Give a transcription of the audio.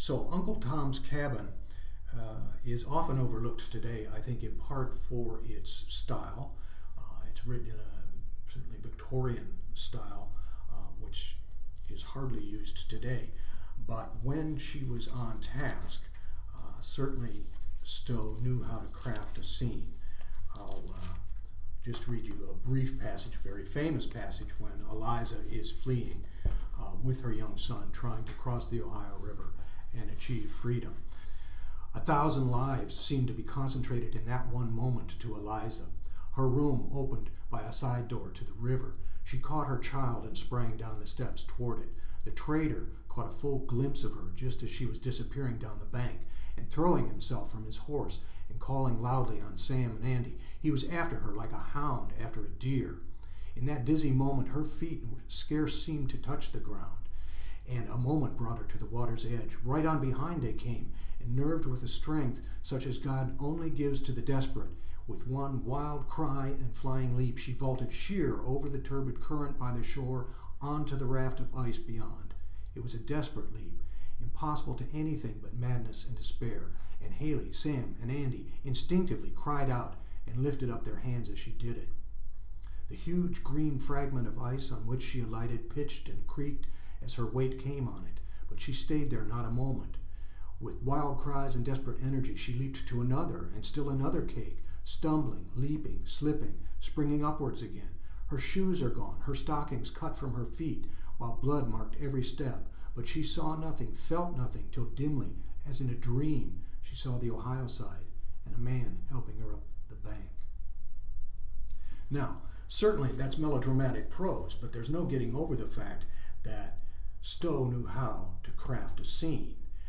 So Uncle Tom's Cabin is often overlooked today, I think in part for its style. It's written in a certainly Victorian style, which is hardly used today. But when she was on task, certainly Stowe knew how to craft a scene. I'll just read you a brief passage, a very famous passage, when Eliza is fleeing with her young son, trying to cross the Ohio River and achieve freedom. 1,000 lives seemed to be concentrated in that one moment to Eliza. Her room opened by a side door to the river. She caught her child and sprang down the steps toward it. The trader caught a full glimpse of her just as she was disappearing down the bank, and throwing himself from his horse and calling loudly on Sam and Andy, he was after her like a hound after a deer. In that dizzy moment, her feet scarce seemed to touch the ground, and a moment brought her to the water's edge. Right on behind they came, and nerved with a strength such as God only gives to the desperate, with one wild cry and flying leap, she vaulted sheer over the turbid current by the shore onto the raft of ice beyond. It was a desperate leap, impossible to anything but madness and despair, and Haley, Sam, and Andy instinctively cried out and lifted up their hands as she did it. The huge green fragment of ice on which she alighted pitched and creaked as her weight came on it, but she stayed there not a moment. With wild cries and desperate energy, she leaped to another and still another cake, stumbling, leaping, slipping, springing upwards again. Her shoes are gone, her stockings cut from her feet, while blood marked every step. But she saw nothing, felt nothing, till dimly, as in a dream, she saw the Ohio side and a man helping her up the bank. Now, certainly that's melodramatic prose, but there's no getting over the fact that Stowe knew how to craft a scene.